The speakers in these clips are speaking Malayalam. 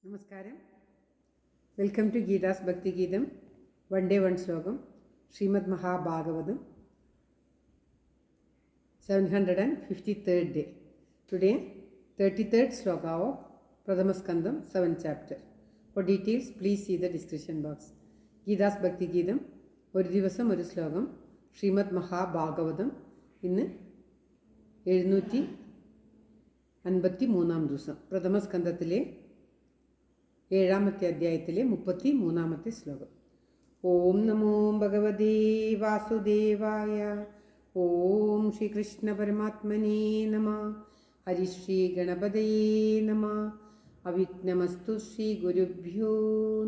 നമസ്കാരം. വെൽക്കം ടു ഗീതാസ് ഭക്തി ഗീതം. വൺ ഡേ വൺ ശ്ലോകം. Shrimad Mahabhagavatam 753rd day. Today 33rd sloka of Pradhama Skandam 7th chapter. For details please see the description box. Geetha's ഭക്തി ഗീതം ഒരു ദിവസം ഒരു ശ്ലോകം. ശ്രീമദ് മഹാഭാഗവതം ഇന്ന് 753 ദിവസം. പ്രഥമ സ്കന്ധത്തിലെ 7ാമത്തെ അധ്യായത്തിലെ 33ാമത്തെ ശ്ലോകം. ഓം നമോ ഭഗവതേ വാസുദേവായ. ഓം ശ്രീകൃഷ്ണ പരമാത്മനേ നമഃ. ഹരിശ്രീ ഗണപതയേ നമഃ. അവിഘ്നമസ്തു ശ്രീ ഗുരുഭ്യോ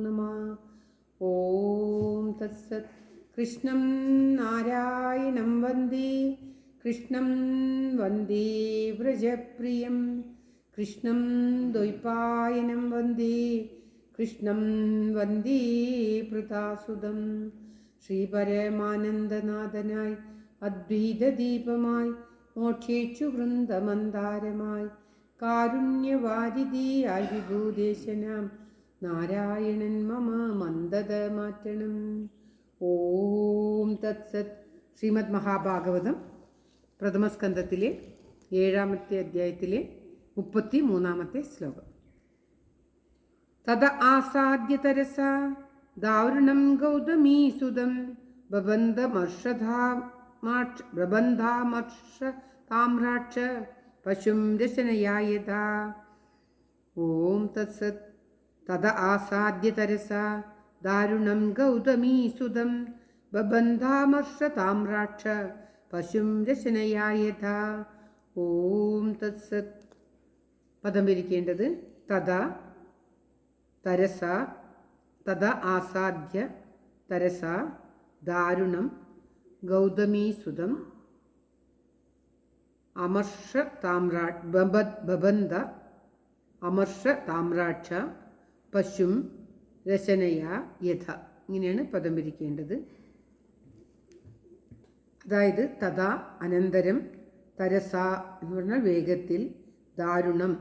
നമഃ. ഓം തത്സത്. കൃഷ്ണം നാരായണം വന്ദേ. കൃഷ്ണം വന്ദേ വ്രജപ്രിയം. കൃഷ്ണം ദ്വൈപായനം വന്ദേ. കൃഷ്ണം വന്ദേ പൃഥാസുതം. ശ്രീപരമാനന്ദനാഥനായി അദ്വൈതദീപമായി മോക്ഷേച്ചു വൃന്ദമന്ദാരമായി കാരുണ്യവാരിധിയായി വിഭൂദേശനാം നാരായണൻ മമ മന്ദത മാറ്റണം. ഓം തത്സത്. ശ്രീമദ് മഹാഭാഗവതം പ്രഥമസ്കന്ധത്തിലെ 7ാമത്തെ അധ്യായത്തിലെ 33ാമത്തെ ശ്ലോകം. തദ ആസാദ്യ തരസ ദാരുണം ഗൗതമീസുതം ബബന്ധാമർഷതാമ്രാക്ഷ പശും രശനയാ യഥാ. ഓം തത്സത്. തദ ആസാദ്യ തരസ ദാരുണം ഗൗതമീസുതം ബബന്ധാമർഷതാമ്രാക്ഷ പശും രശനയാ യഥാ. ഓം തത്സത്. പദം വിരിക്കേണ്ടത് തദ തരസ. തദ ആസാദ്യ തരസ ദാരുണം ഗൗതമീസുതം അമർഷ ബബന്ധ അമർഷ താമ്രാക്ഷ പശും രശനയ യഥ. ഇങ്ങനെയാണ് പദം വിരിക്കേണ്ടത്. അതായത് തഥാ അനന്തരം, തരസ എന്ന് പറഞ്ഞാൽ വേഗത്തിൽ, ദാരുണം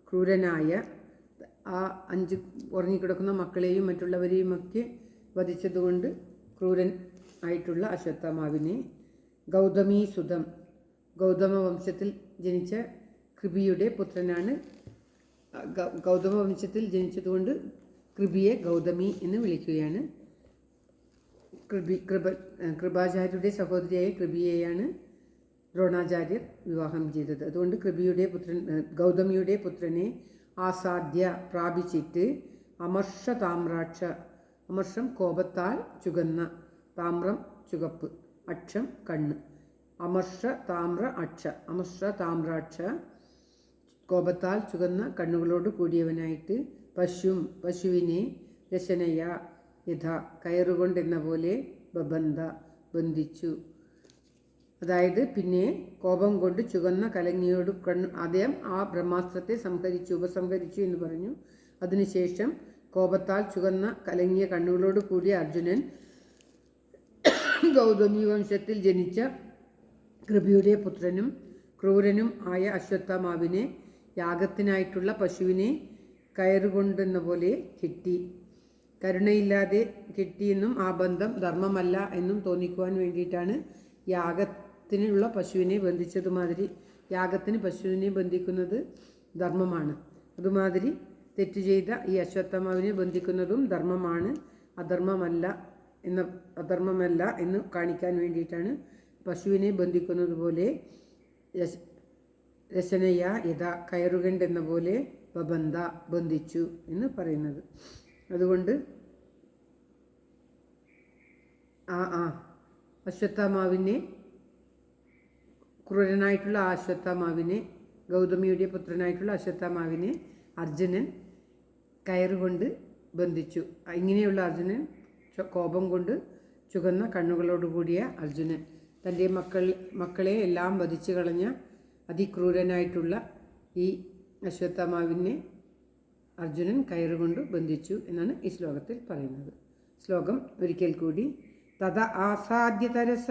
ക്രൂരനായ ആ 5 ഉറങ്ങിക്കിടക്കുന്ന മക്കളെയും മറ്റുള്ളവരെയുമൊക്കെ വധിച്ചതുകൊണ്ട് ക്രൂരൻ ആയിട്ടുള്ള അശ്വത്ഥാമാവിനെ, ഗൗതമീസുതം ഗൗതമ വംശത്തിൽ ജനിച്ച കൃപിയുടെ പുത്രനാണ്. ഗൗതമ വംശത്തിൽ ജനിച്ചതുകൊണ്ട് കൃപിയെ ഗൗതമി എന്ന് വിളിക്കുകയാണ്. കൃപാചാര്യരുടെ സഹോദരിയായ കൃപിയെയാണ് ദ്രോണാചാര്യർ വിവാഹം ചെയ്തത്. അതുകൊണ്ട് ഗൗതമിയുടെ പുത്രനെ ആസാദ്യ പ്രാപിച്ചിട്ട് അമർഷ താമ്രാക്ഷ, അമർഷം കോപത്താൽ ചുകന്ന, താമ്രം ചുകപ്പ്, അക്ഷം കണ്ണ്, അമർഷ താമ്ര അക്ഷ, അമർഷ താമ്രാക്ഷ കോപത്താൽ ചുകന്ന കണ്ണുകളോട് കൂടിയവനായിട്ട് പശുവിനെ രശനയ യഥ കയറുകൊണ്ടെന്ന പോലെ ബബന്ധ ബന്ധിച്ചു. അതായത് പിന്നെ കോപം കൊണ്ട് ചുവന്ന കലങ്ങിയോട് അദ്ദേഹം ആ ബ്രഹ്മാസ്ത്രത്തെ ഉപസംഹരിച്ചു എന്ന് പറഞ്ഞു. അതിനുശേഷം കോപത്താൽ ചുവന്ന കലങ്ങിയ കണ്ണുകളോട് കൂടിയ അർജുനൻ ഗൗതമി വംശത്തിൽ ജനിച്ച കൃപിയുടെ പുത്രനും ക്രൂരനും ആയ അശ്വത്ഥാമാവിനെ യാഗത്തിനായിട്ടുള്ള പശുവിനെ കയറുകൊണ്ടെന്ന പോലെ കെട്ടി. കരുണയില്ലാതെ കെട്ടിയെന്നും ആ ബന്ധം ധർമ്മമല്ല എന്നും തോന്നിക്കുവാൻ വേണ്ടിയിട്ടാണ് യാഗത്തിനുള്ള പശുവിനെ ബന്ധിച്ചതുമാതിരി. യാഗത്തിന് പശുവിനെ ബന്ധിക്കുന്നത് ധർമ്മമാണ്. അതുമാതിരി തെറ്റ് ചെയ്ത ഈ അശ്വത്ഥാമാവിനെ ബന്ധിക്കുന്നതും ധർമ്മമാണ്, അധർമ്മമല്ല എന്ന് കാണിക്കാൻ വേണ്ടിയിട്ടാണ് പശുവിനെ ബന്ധിക്കുന്നത് പോലെ രശനയ യഥാ കയറുകണ്ടെന്ന പോലെ ബബന്ധ ബന്ധിച്ചു എന്ന് പറയുന്നത്. അതുകൊണ്ട് അശ്വത്ഥാമാവിനെ, ക്രൂരനായിട്ടുള്ള അശ്വത്ഥാമാവിനെ, ഗൗതമിയുടെ പുത്രനായിട്ടുള്ള അശ്വത്ഥാമാവിനെ അർജുനൻ കയറുകൊണ്ട് ബന്ധിച്ചു. ഇങ്ങനെയുള്ള അർജുനൻ, കോപം കൊണ്ട് ചുവന്ന കണ്ണുകളോടുകൂടിയ അർജുനൻ, തൻ്റെ മക്കളെ എല്ലാം വധിച്ചു കളഞ്ഞ അതിക്രൂരനായിട്ടുള്ള ഈ അശ്വത്ഥാമാവിനെ അർജുനൻ കയറുകൊണ്ട് ബന്ധിച്ചു എന്നാണ് ഈ ശ്ലോകത്തിൽ പറയുന്നത്. ശ്ലോകം ഒരിക്കൽ കൂടി. തഥ ആസാദ്യ തരസ,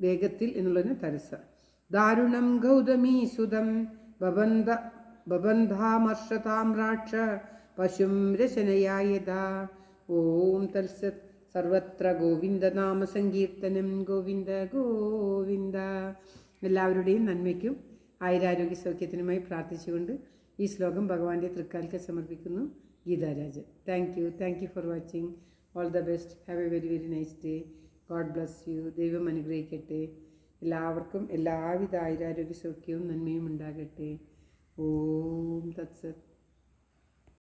വേഗത്തിൽ എന്നുള്ളതിന് തരസ, ദാരുണം ഗൗതമീസുതം ബബന്ധാമർഷതാമ്രാക്ഷ പശും രശനയായതാ. ഓം തത്സത്. സർവത്ര ഗോവിന്ദനാമ സങ്കീർത്തനം. ഗോവിന്ദ ഗോവിന്ദ. എല്ലാവരുടെയും നന്മയ്ക്കും ആയുരാരോഗ്യ സൗഖ്യത്തിനുമായി പ്രാർത്ഥിച്ചുകൊണ്ട് ഈ ശ്ലോകം ഭഗവാന്റെ തൃക്കാൽക്ക് സമർപ്പിക്കുന്നു. Geetha Rajan. Thank you for watching. All the best. Have A very very nice day. God bless you. ദൈവം അനുഗ്രഹിക്കട്ടെ. എല്ലാവർക്കും എല്ലാവിധ ആയുരാരോഗ്യ സൗഖ്യവും നന്മയും ഉണ്ടാകട്ടെ. ഓം തത്സത്.